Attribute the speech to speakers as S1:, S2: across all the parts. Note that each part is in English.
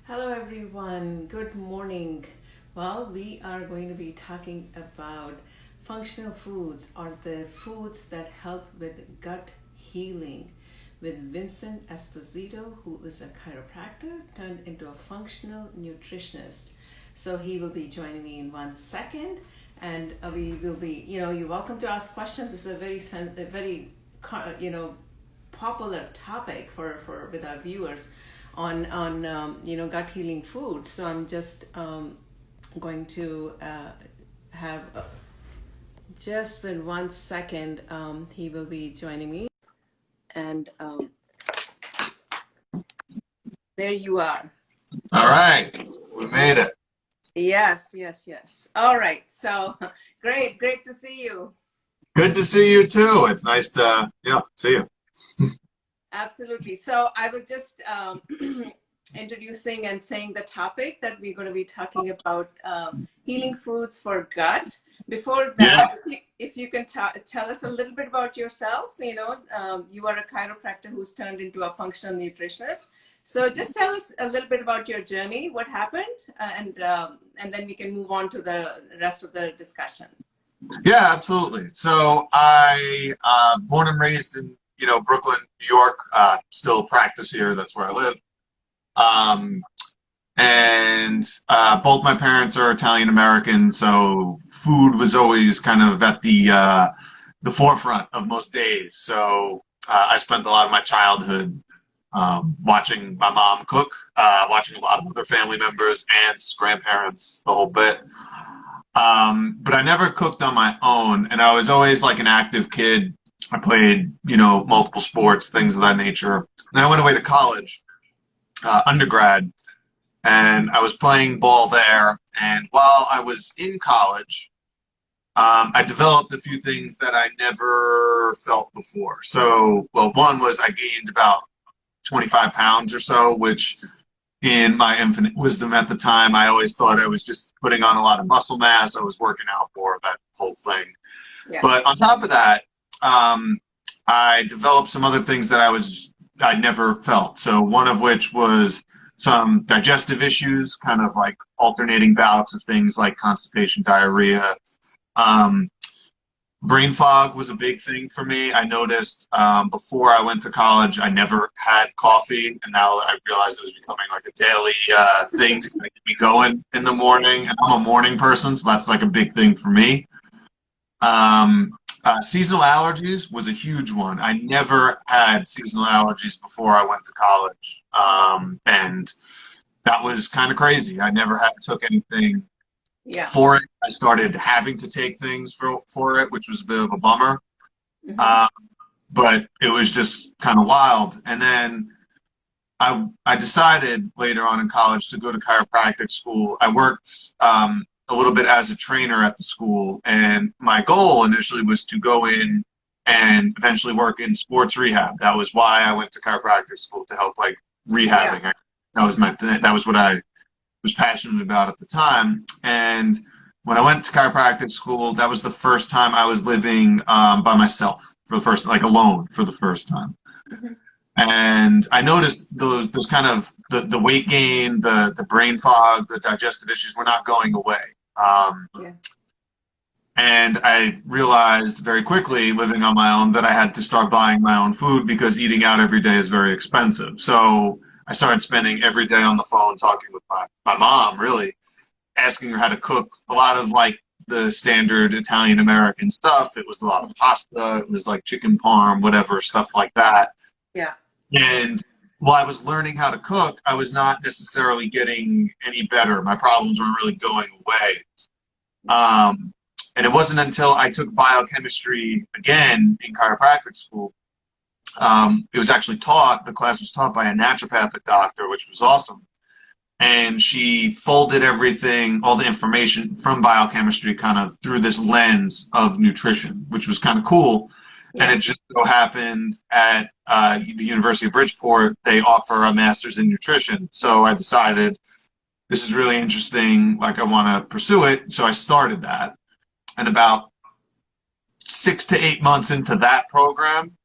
S1: Hello, everyone. Good morning. Well, we are going to be talking about functional foods or the foods that help with gut healing with Vincent Esposito, who is a chiropractor turned into a functional nutritionist. So he will be joining me in 1 second, and we will be, you're welcome to ask questions. This is a very, popular topic for with our viewers on gut healing food. So I'm just going to have just in 1 second. He will be joining me, and there you are.
S2: All right, we made it.
S1: Yes. All right. So great to see you.
S2: Good to see you too. It's nice to see you.
S1: Absolutely. So I was just introducing and saying the topic that we're going to be talking about, healing foods for gut. Before
S2: Yeah.
S1: that, if you can tell us a little bit about yourself. You are a chiropractor who's turned into a functional nutritionist. So just tell us a little bit about your journey, what happened, and then we can move on to the rest of the discussion.
S2: Yeah, absolutely. So I born and raised in Brooklyn, New York. Still practice here. That's where I live. Um, and both my parents are Italian American, so food was always kind of at the forefront of most days. So I spent a lot of my childhood watching my mom cook, watching a lot of other family members, aunts, grandparents, the whole bit. But I never cooked on my own, and I was always like an active kid. I played, multiple sports, things of that nature. Then I went away to college, undergrad, and I was playing ball there. And while I was in college, I developed a few things that I never felt before. So, well, one was I gained about 25 pounds or so, which in my infinite wisdom at the time, I always thought I was just putting on a lot of muscle mass. I was working out more, that whole thing.
S1: Yeah.
S2: But on top of that, I developed some other things that I never felt. So one of which was some digestive issues, kind of like alternating bouts of things like constipation, diarrhea. Brain fog was a big thing for me. I noticed before I went to college, I never had coffee, and now I realized it was becoming like a daily thing to kind of get me going in the morning. And I'm a morning person, so that's like a big thing for me. Seasonal allergies was a huge one. I never had seasonal allergies before I went to college, and that was kind of crazy. I never took anything for it. I started having to take things for it, which was a bit of a bummer. But it was just kind of wild. And then I decided later on in college to go to chiropractic school. I worked a little bit as a trainer at the school, and my goal initially was to go in and eventually work in sports rehab. That was why I went to chiropractic school, to help like rehabbing.
S1: Yeah.
S2: That was that was what I was passionate about at the time. And when I went to chiropractic school, that was the first time I was living by myself for the first, like alone for the first time. And I noticed those kind of the weight gain, the brain fog, the digestive issues were not going away. And I realized very quickly, living on my own, that I had to start buying my own food because eating out every day is very expensive. So I started spending every day on the phone talking with my mom, really, asking her how to cook a lot of like the standard Italian American stuff. It was a lot of pasta. It was like chicken parm, whatever, stuff like that.
S1: Yeah.
S2: And while I was learning how to cook, I was not necessarily getting any better. My problems weren't really going away. And it wasn't until I took biochemistry again in chiropractic school. It was actually the class was taught by a naturopathic doctor, which was awesome. And she folded everything, all the information from biochemistry kind of through this lens of nutrition, which was kind of cool. Yeah. And it just so happened at the University of Bridgeport, they offer a master's in nutrition. So I decided this is really interesting, like I want to pursue it. So I started that. And about 6 to 8 months into that program,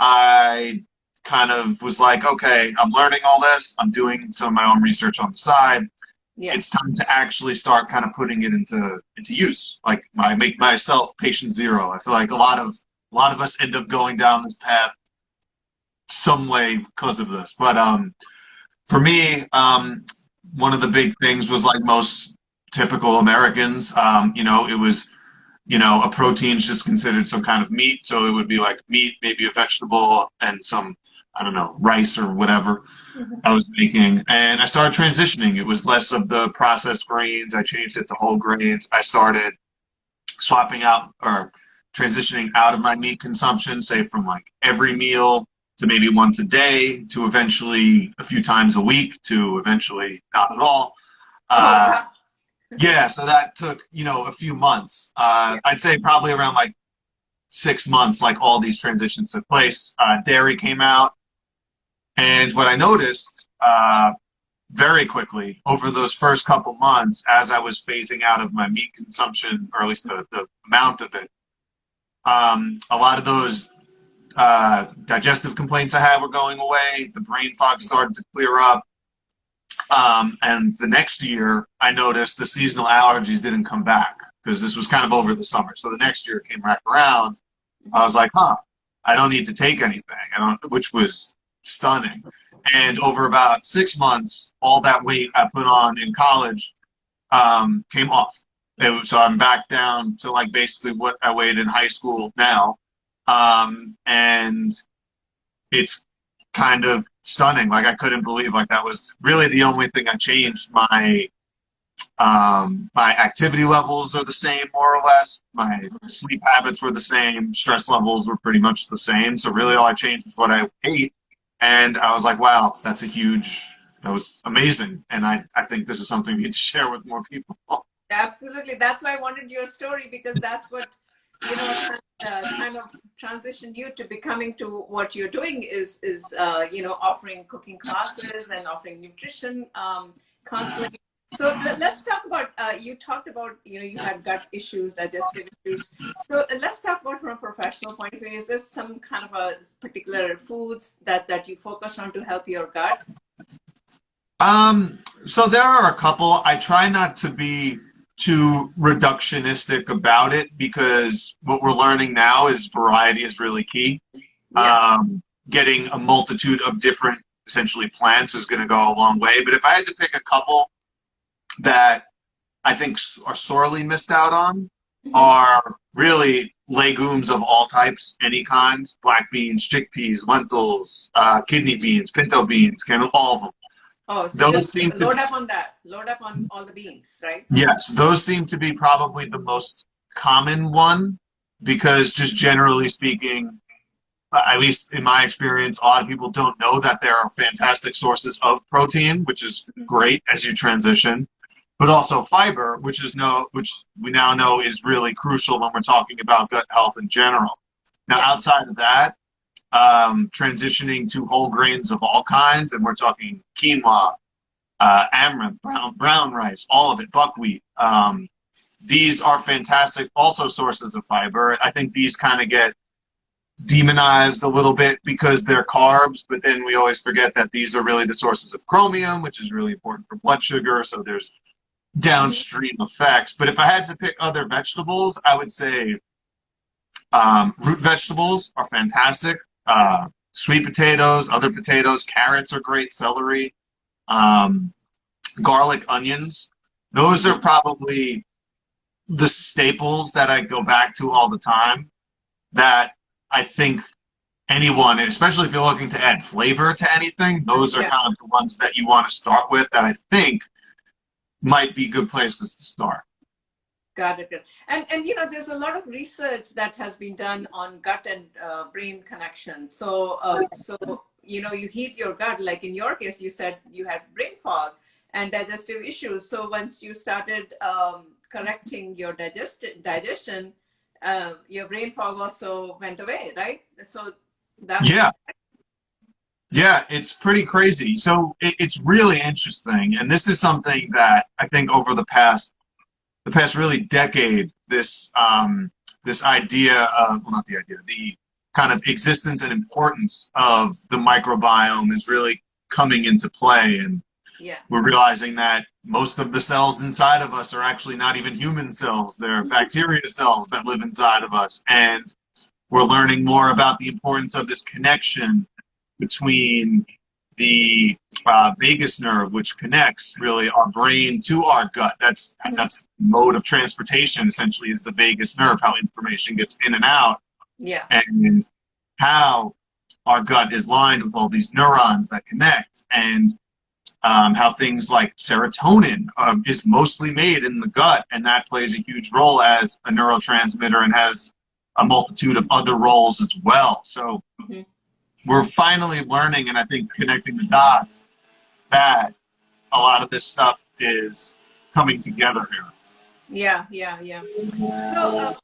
S2: I kind of was like, okay, I'm learning all this. I'm doing some of my own research on the side.
S1: Yeah.
S2: It's time to actually start kind of putting it into use. Like I make myself patient zero. I feel like a lot of us end up going down this path some way because of this. But for me, one of the big things was like most typical Americans, it was, a protein's just considered some kind of meat. So it would be like meat, maybe a vegetable, and some, I don't know, rice or whatever I was making. And I started transitioning. It was less of the processed grains. I changed it to whole grains. I started swapping out or transitioning out of my meat consumption, say from like every meal to maybe once a day, to eventually a few times a week, to eventually not at all. Yeah, so that took, a few months. I'd say probably around like 6 months, like all these transitions took place. Dairy came out. And what I noticed very quickly over those first couple months, as I was phasing out of my meat consumption, or at least the amount of it, a lot of those digestive complaints I had were going away. The brain fog started to clear up. And the next year, I noticed the seasonal allergies didn't come back because this was kind of over the summer. So the next year came back around. I was like, I don't need to take anything, which was stunning. And over about 6 months, all that weight I put on in college came off. So I'm back down to like basically what I weighed in high school now. And it's kind of stunning. Like I couldn't believe like that was really the only thing I changed. My activity levels are the same more or less. My sleep habits were the same. Stress levels were pretty much the same. So really all I changed was what I ate. And I was like, wow, that was amazing. And I think this is something we need to share with more people.
S1: Absolutely. That's why I wanted your story, because that's what, kind of transitioned you to becoming to what you're doing is offering cooking classes and offering nutrition counseling. So let's talk about, you talked about, you had gut issues, digestive issues. So let's talk about from a professional point of view. Is there some kind of a particular foods that you focus on to help your gut?
S2: So there are a couple. I try not to be too reductionistic about it because what we're learning now is variety is really key.
S1: Yeah.
S2: Getting a multitude of different, essentially, plants is going to go a long way. But if I had to pick a couple that I think are sorely missed out on, are really legumes of all types, any kind, black beans, chickpeas, lentils, kidney beans, pinto beans, kind of all of them.
S1: Oh, so those just load up on that. Load up on all the beans, right?
S2: Yes, those seem to be probably the most common one because just generally speaking, at least in my experience, a lot of people don't know that there are fantastic sources of protein, which is great as you transition, but also fiber, which we now know is really crucial when we're talking about gut health in general. Now, outside of that, transitioning to whole grains of all kinds, and we're talking quinoa, amaranth, brown rice, all of it, buckwheat. These are fantastic also sources of fiber. I think these kind of get demonized a little bit because they're carbs, but then we always forget that these are really the sources of chromium, which is really important for blood sugar. So there's downstream effects. But if I had to pick other vegetables, I would say root vegetables are fantastic. Sweet potatoes, other potatoes, carrots are great, celery, garlic, onions. Those are probably the staples that I go back to all the time that I think anyone, especially if you're looking to add flavor to anything, those are kind of the ones that you want to start with that I think might be good places to start.
S1: Got it. And there's a lot of research that has been done on gut and brain connection. So you heat your gut, like in your case, you said you had brain fog and digestive issues. So once you started correcting your digestion, your brain fog also went away, right? So that's
S2: yeah, it's pretty crazy. So it's really interesting, and this is something that I think over the past really decade, this idea of, well, not the idea, kind of existence and importance of the microbiome is really coming into play. And
S1: Yeah.
S2: we're realizing that most of the cells inside of us are actually not even human cells. They're bacteria cells that live inside of us. And we're learning more about the importance of this connection between the vagus nerve, which connects really our brain to our gut. That's mode of transportation, essentially, is the vagus nerve, how information gets in and out.
S1: Yeah.
S2: And how our gut is lined with all these neurons that connect, and how things like serotonin is mostly made in the gut, and that plays a huge role as a neurotransmitter and has a multitude of other roles as well. So we're finally learning, and I think connecting the dots, that a lot of this stuff is coming together here.
S1: Yeah. So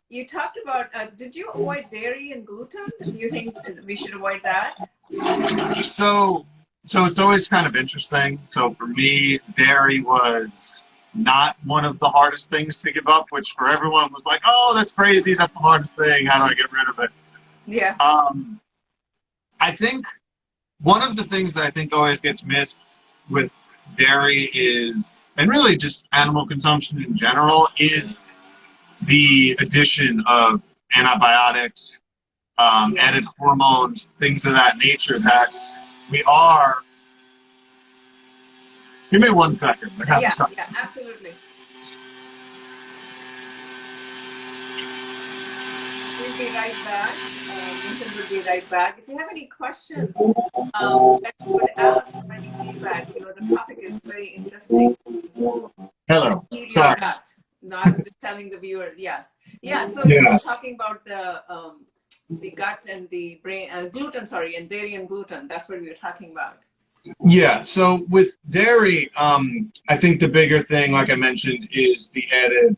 S1: you talked about, did you avoid dairy and gluten? Do you think we should avoid that?
S2: So it's always kind of interesting. So for me, dairy was not one of the hardest things to give up, which for everyone was like, oh, that's crazy, that's the hardest thing, how do I get rid of it?
S1: Yeah.
S2: I think one of the things that I think always gets missed with dairy is, and really just animal consumption in general, is the addition of antibiotics, added hormones, things of that nature that we are. Give me 1 second.
S1: Yeah, absolutely. We'll be right back. Vincent will be right back. If you have any questions that you would ask or any feedback, the topic is very interesting.
S2: Hello.
S1: Sorry. No, I was just telling the viewer, yes. Yeah, so you were talking about the gut and the brain, gluten, and dairy and gluten. That's what we were talking about.
S2: Yeah, so with dairy, I think the bigger thing, like I mentioned, is the added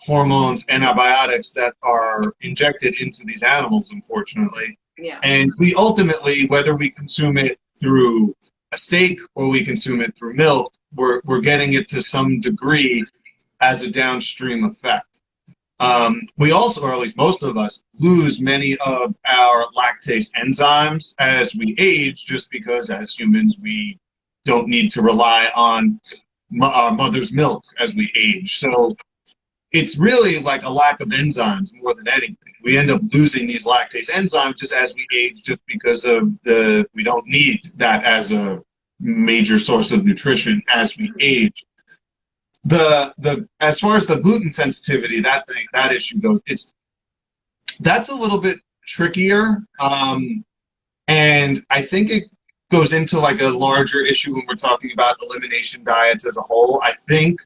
S2: hormones, antibiotics that are injected into these animals, unfortunately.
S1: Yeah.
S2: And we ultimately, whether we consume it through a steak or we consume it through milk, we're getting it to some degree as a downstream effect. We also, or at least most of us, lose many of our lactase enzymes as we age, just because as humans we don't need to rely on our mother's milk as we age. So it's really like a lack of enzymes more than anything. We end up losing these lactase enzymes just as we age, just because of we don't need that as a major source of nutrition as we age. As far as the gluten sensitivity, that issue goes, that's a little bit trickier, and I think it goes into like a larger issue when we're talking about elimination diets as a whole. I think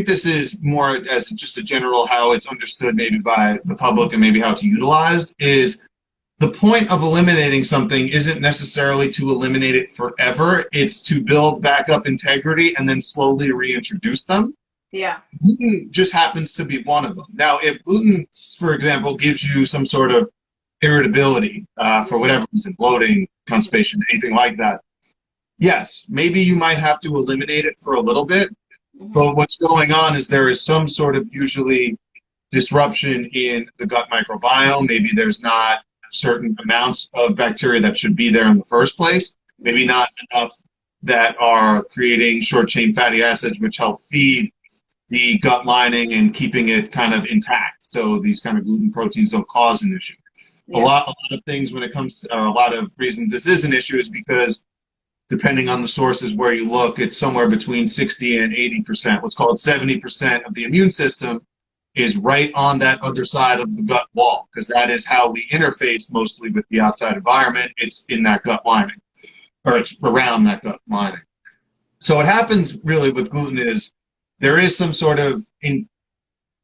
S2: this is more as just a general how it's understood maybe by the public and maybe how it's utilized, is the point of eliminating something isn't necessarily to eliminate it forever. It's to build back up integrity and then slowly reintroduce them.
S1: Yeah.
S2: Gluten just happens to be one of them. Now, if gluten, for example, gives you some sort of irritability for whatever reason, bloating, constipation, anything like that, yes, maybe you might have to eliminate it for a little bit. But what's going on is there is some sort of usually disruption in the gut microbiome. Maybe there's not certain amounts of bacteria that should be there in the first place. Maybe not enough that are creating short-chain fatty acids, which help feed the gut lining and keeping it kind of intact. So these kind of gluten proteins don't cause an issue. Yeah. A lot of things when it comes to, a lot of reasons this is an issue is because depending on the sources where you look, it's somewhere between 60 and 80%. What's called 70% of the immune system is right on that other side of the gut wall, because that is how we interface mostly with the outside environment. It's in that gut lining, or it's around that gut lining. So what happens really with gluten is there is some sort of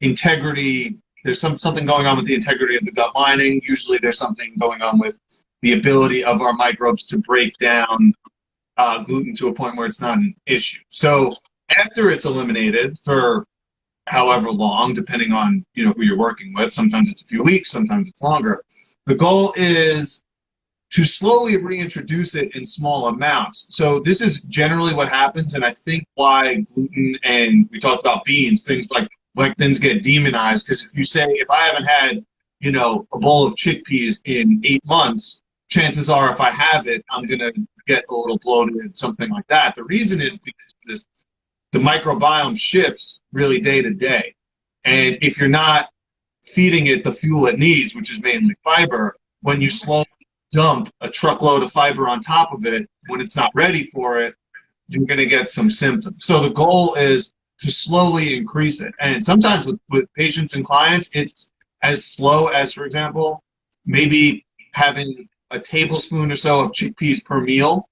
S2: integrity. There's something going on with the integrity of the gut lining. Usually there's something going on with the ability of our microbes to break down gluten to a point where it's not an issue. So after it's eliminated for however long, depending on who you're working with, sometimes it's a few weeks, sometimes it's longer. The goal is to slowly reintroduce it in small amounts. So this is generally what happens, and I think why gluten, and we talked about beans, things like like things get demonized. Because if you say, if I haven't had, you know, a bowl of chickpeas in 8 months, chances are if I have it, I'm going to get a little bloated, something like that. The reason is because the microbiome shifts really day to day. And if you're not feeding it the fuel it needs, which is mainly fiber, when you slowly dump a truckload of fiber on top of it, when it's not ready for it, you're going to get some symptoms. So the goal is to slowly increase it. And sometimes with patients and clients, it's as slow as, for example, maybe having a tablespoon or so of chickpeas per meal,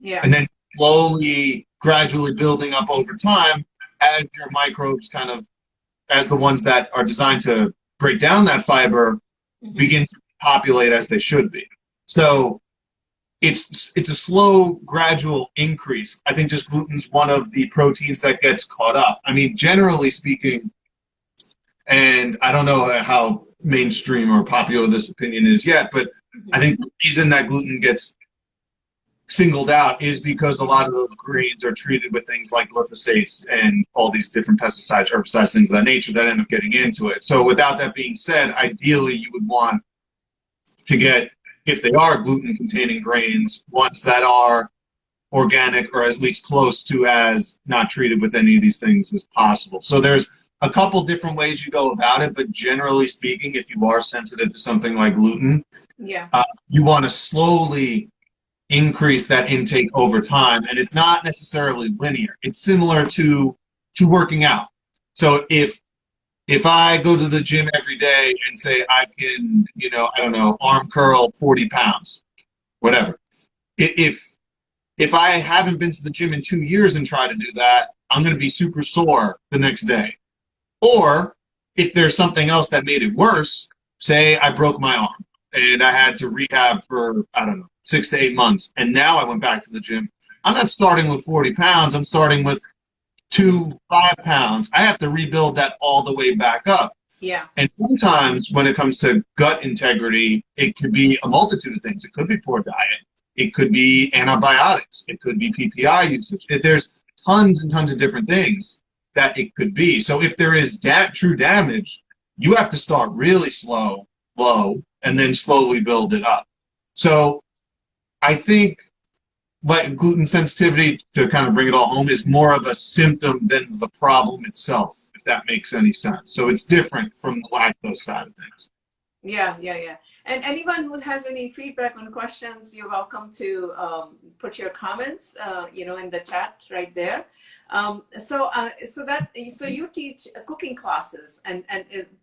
S2: and then slowly, gradually building up over time as your microbes kind of, as the ones that are designed to break down that fiber begin to populate as they should be. So it's a slow, gradual increase. I think just gluten's one of the proteins that gets caught up. I mean, generally speaking, and I don't know how mainstream or popular this opinion is yet, but I think the reason that gluten gets singled out is because a lot of those grains are treated with things like glyphosates and all these different pesticides, herbicides, things of that nature that end up getting into it. So without that being said, ideally you would want to get, if they are gluten-containing grains, ones that are organic or at least close to as not treated with any of these things as possible. So there's a couple different ways you go about it, but generally speaking, if you are sensitive to something like gluten, you want to slowly increase that intake over time, and it's not necessarily linear. It's similar to working out. So if I go to the gym every day and say I can, you know, I don't know, arm curl 40 pounds, whatever. If I haven't been to the gym in 2 years and try to do that, I'm going to be super sore the next day. Or if there's something else that made it worse, say I broke my arm and I had to rehab for, I don't know, 6 to 8 months, and now I went back to the gym. I'm not starting with 40 pounds. I'm starting with 5 pounds. I have to rebuild that all the way back up.
S1: Yeah.
S2: And sometimes when it comes to gut integrity, it could be a multitude of things. It could be poor diet. It could be antibiotics. It could be PPI usage. There's tons and tons of different things that it could be. So if there is true damage, you have to start really low, and then slowly build it up. So I think like gluten sensitivity, to kind of bring it all home, is more of a symptom than the problem itself, if that makes any sense. So it's different from the lactose side of things.
S1: Yeah. And anyone who has any feedback on questions, you're welcome to put your comments, you know, in the chat right there. So you teach cooking classes,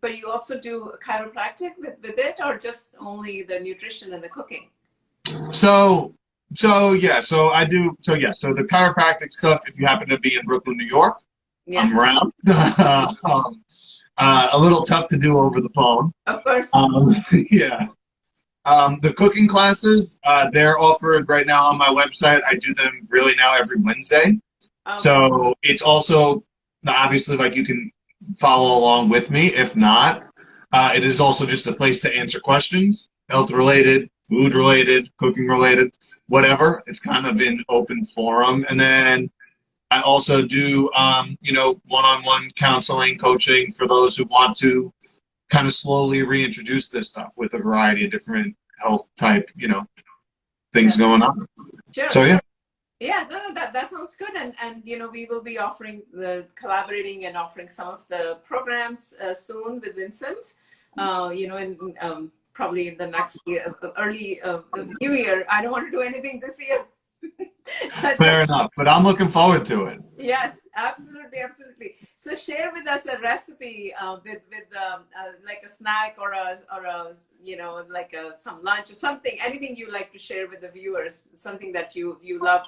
S1: but you also do chiropractic with it, or just only the nutrition and the cooking? So
S2: I do. So the chiropractic stuff, if you happen to be in Brooklyn, New York, I'm around. A little tough to do over the phone.
S1: Of course.
S2: The cooking classes, they're offered right now on my website. I do them really now every Wednesday. So it's also, obviously, like, you can follow along with me. If not, it is also just a place to answer questions, health-related, food-related, cooking-related, whatever. It's kind of in open forum. And then I also do, you know, one-on-one counseling, coaching for those who want to kind of slowly reintroduce this stuff with a variety of different health type, you know, things going on.
S1: Sure.
S2: So, yeah.
S1: Yeah, no, that sounds good. And you know, we will be collaborating and offering some of the programs soon with Vincent, you know, and probably in the next year, early new year. I don't want to do anything this year.
S2: Fair enough, but I'm looking forward to it.
S1: Yes, absolutely. So share with us a recipe with like a snack or a you know, like some lunch or something, anything you like to share with the viewers, something that you love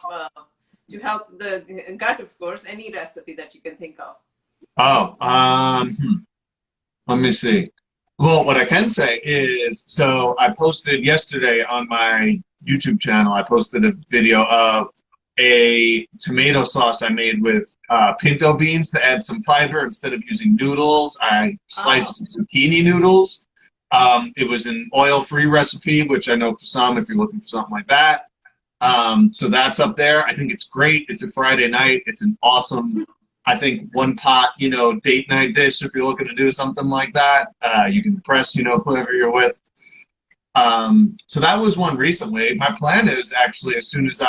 S1: to help the gut, of course, any recipe that you can think of.
S2: Let me see. Well, what I can say is, so I posted yesterday on my YouTube channel, I posted a video of a tomato sauce I made with pinto beans to add some fiber. Instead of using noodles, I sliced zucchini noodles. It was an oil-free recipe, which I know for some, if you're looking for something like that. So that's up there. I think it's great. It's a Friday night. It's an awesome I think one pot, date night dish if you're looking to do something like that. You can impress, whoever you're with. So that was one recently. My plan is actually as soon as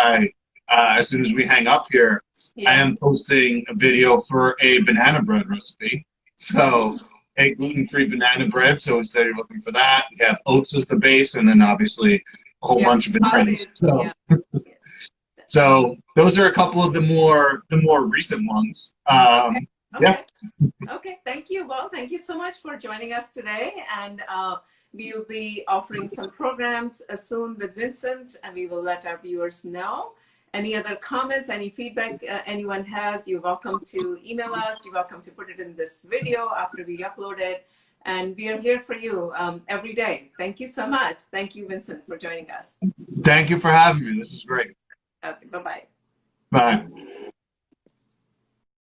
S2: we hang up here, I
S1: Yeah.
S2: am posting a video for a banana bread recipe. So a gluten-free banana bread. So instead you're looking for that, we have oats as the base, and then obviously a whole
S1: Yeah.
S2: bunch of bananas.
S1: Holidays.
S2: So
S1: Yeah. Yeah.
S2: so those are a couple of the more recent ones.
S1: Okay.
S2: Yeah.
S1: Okay. Okay, thank you. Well, thank you so much for joining us today. And we'll be offering some programs soon with Vincent, and we will let our viewers know. Any other comments, any feedback anyone has, you're welcome to email us. You're welcome to put it in this video after we upload it. And we are here for you every day. Thank you so much. Thank you, Vincent, for joining us.
S2: Thank you for having me. This is great.
S1: Okay, bye-bye.
S2: Bye.